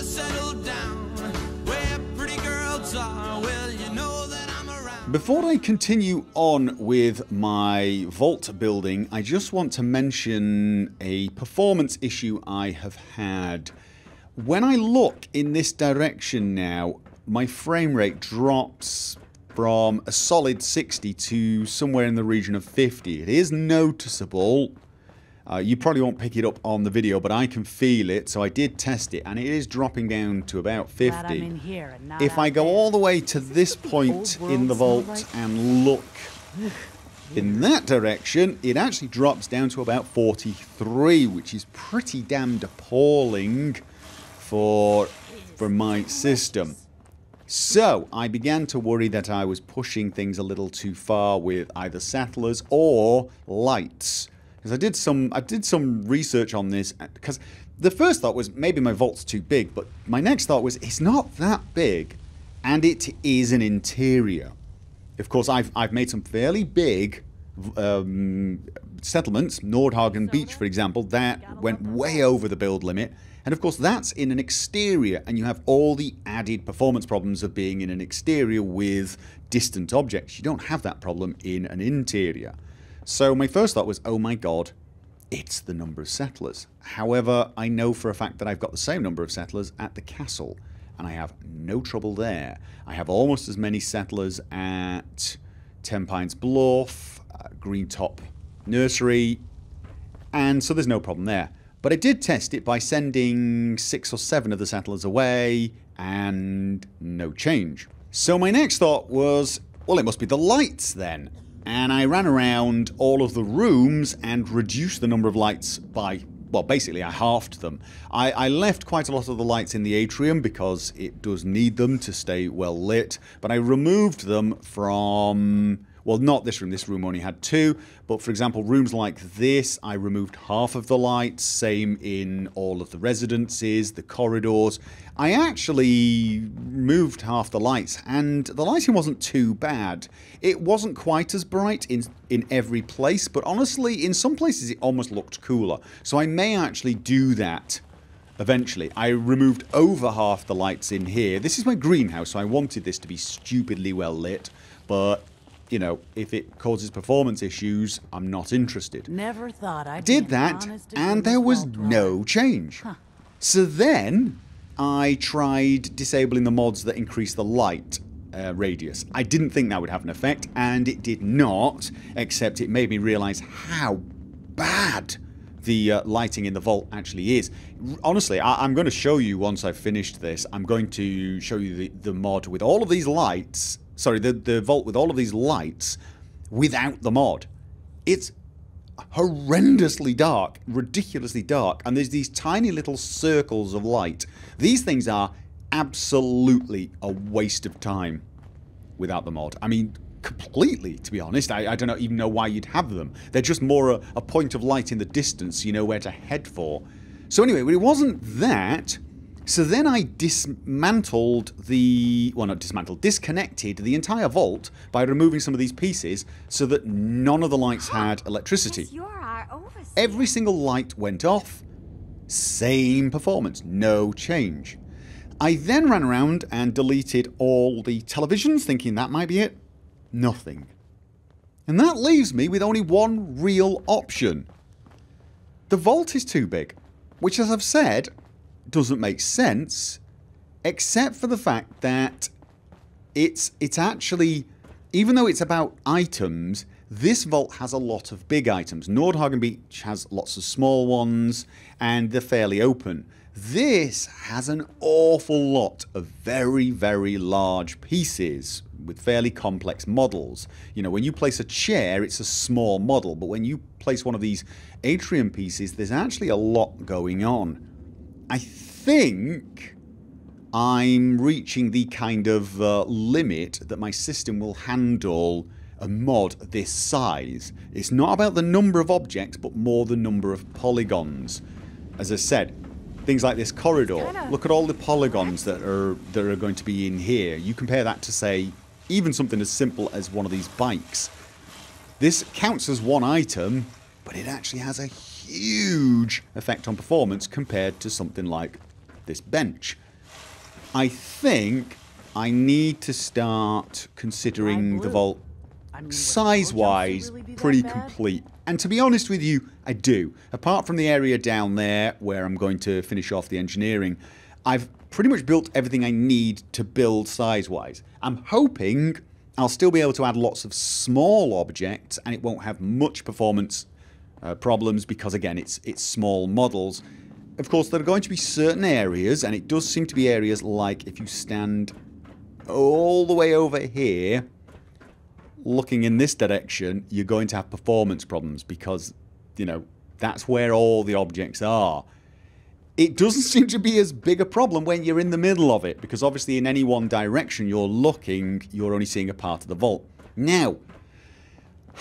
settle down where pretty girls are. Well, you know that I'm around. Before I continue on with my vault building, I just want to mention a performance issue I have had. When I look in this direction now, my frame rate drops from a solid 60 to somewhere in the region of 50. It is noticeable. You probably won't pick it up on the video, but I can feel it, so I did test it, and it is dropping down to about 50. I'm in here and not If I go all the way to this point in the vault and look in that direction, it actually drops down to about 43, which is pretty damned appalling for my system. So I began to worry that I was pushing things a little too far with either settlers or lights. Because I did some research on this, because the first thought was maybe my vault's too big, but my next thought was it's not that big, and it is an interior. Of course, I've made some fairly big settlements, Nordhagen Beach for example, that went way over the build limit. And of course that's in an exterior, and you have all the added performance problems of being in an exterior with distant objects. You don't have that problem in an interior. So my first thought was, oh my god, it's the number of settlers. However, I know for a fact that I've got the same number of settlers at the castle, and I have no trouble there. I have almost as many settlers at Ten Pines Bluff, Green Top Nursery, and so there's no problem there. But I did test it by sending 6 or 7 of the settlers away, and no change. So my next thought was, well, it must be the lights then. And I ran around all of the rooms and reduced the number of lights by, well, basically I halved them. I left quite a lot of the lights in the atrium because it does need them to stay well lit, but I removed them from, well, not this room only had 2, but for example rooms like this I removed half of the lights, same in all of the residences, the corridors. I actually moved half the lights, and the lighting wasn't too bad. It wasn't quite as bright in every place, but honestly in some places it almost looked cooler. So I may actually do that eventually. I removed over half the lights in here. This is my greenhouse, so I wanted this to be stupidly well lit, but you know, if it causes performance issues, I'm not interested. Never thought I did that, and there was no change. So then I tried disabling the mods that increase the light radius. I didn't think that would have an effect, and it did not, except it made me realize how bad the lighting in the vault actually is. Honestly, I'm going to show you once I've finished this. I'm going to show you the mod with all of these lights. Sorry, the vault with all of these lights without the mod. It's horrendously dark, ridiculously dark, and there's these tiny little circles of light. These things are absolutely a waste of time without the mod. I mean, completely, to be honest. I don't even know why you'd have them. They're just more a point of light in the distance, you know where to head for. So anyway, it wasn't that. So then I dismantled disconnected the entire vault by removing some of these pieces so that none of the lights had electricity. Every single light went off, same performance, no change. I then ran around and deleted all the televisions thinking that might be it. Nothing. And that leaves me with only one real option. The vault is too big, which as I've said doesn't make sense, except for the fact that it's actually, even though it's about items, this vault has a lot of big items. Nordhagen Beach has lots of small ones, and they're fairly open. This has an awful lot of very, very large pieces with fairly complex models. You know, when you place a chair, it's a small model, but when you place one of these atrium pieces, there's actually a lot going on. I think I'm reaching the kind of limit that my system will handle a mod this size. It's not about the number of objects, but more the number of polygons. As I said, things like this corridor, look at all the polygons that are going to be in here. You compare that to, say, even something as simple as one of these bikes. This counts as one item, but it actually has a huge effect on performance compared to something like this bench. I think I need to start considering the vault I mean, would size-wise really be that pretty bad? complete. And to be honest with you, I do. Apart from the area down there where I'm going to finish off the engineering, I've pretty much built everything I need to build size-wise. I'm hoping I'll still be able to add lots of small objects and it won't have much performance problems because, again, it's small models. Of course, there are going to be certain areas, and it does seem to be areas like if you stand all the way over here, looking in this direction, you're going to have performance problems because, you know, that's where all the objects are. It doesn't seem to be as big a problem when you're in the middle of it, because obviously in any one direction you're looking, you're only seeing a part of the vault. Now,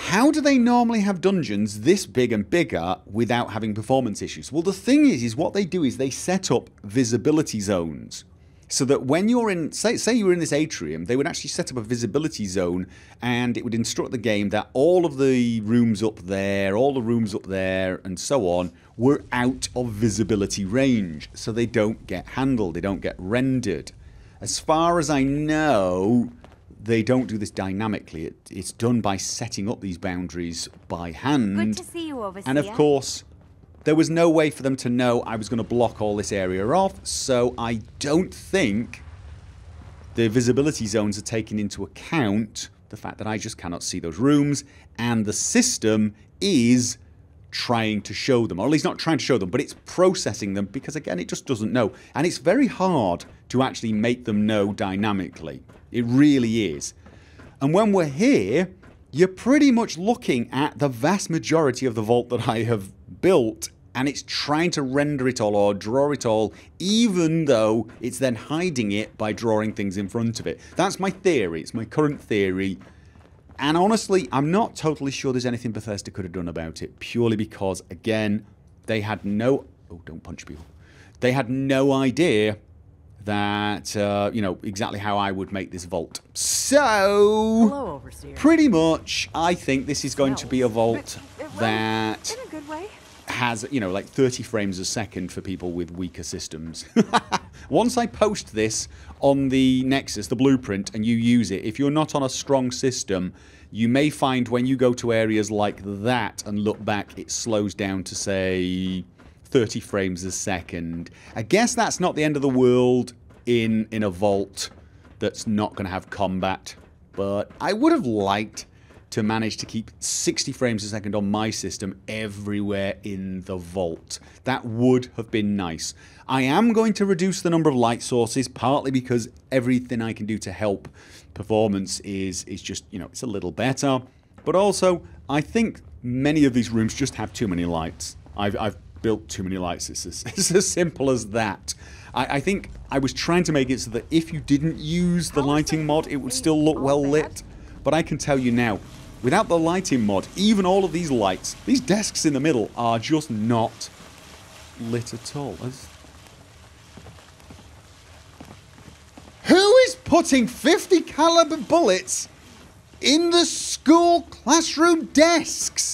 how do they normally have dungeons this big and bigger without having performance issues? Well, the thing is what they do is they set up visibility zones. So that when you're in, say you were in this atrium, they would actually set up a visibility zone and it would instruct the game that all of the rooms up there, all the rooms up there, and so on, were out of visibility range. So they don't get handled, they don't get rendered. As far as I know, they don't do this dynamically. It's done by setting up these boundaries by hand. Good to see you, Overseer. And of course, there was no way for them to know I was going to block all this area off, so I don't think the visibility zones are taking into account the fact that I just cannot see those rooms, and the system is trying to show them, or at least not trying to show them, but it's processing them because, again, it just doesn't know. And it's very hard to actually make them know dynamically. It really is. And when we're here, you're pretty much looking at the vast majority of the vault that I have built, and it's trying to render it all or draw it all, even though it's then hiding it by drawing things in front of it. That's my theory. It's my current theory. And honestly, I'm not totally sure there's anything Bethesda could have done about it, purely because, again, they had no... Oh, don't punch people. They had no idea that, you know, exactly how I would make this vault. So, Hello, Overseer. pretty much, I think this is going to be a vault that In a good way. has, you know, like 30 frames a second for people with weaker systems. Once I post this on the Nexus, the blueprint, and you use it, if you're not on a strong system, you may find when you go to areas like that and look back, it slows down to, say, 30 frames a second. I guess that's not the end of the world in a vault that's not going to have combat, but I would have liked to manage to keep 60 frames a second on my system everywhere in the vault. That would have been nice. I am going to reduce the number of light sources, partly because everything I can do to help performance is just, you know, it's a little better. But also, I think many of these rooms just have too many lights. I've built too many lights. It's as simple as that. I think I was trying to make it so that if you didn't use the lighting mod, it would still look well lit. But I can tell you now, without the lighting mod, even all of these lights, these desks in the middle are just not lit at all. Who is putting 50 caliber bullets in the school classroom desks?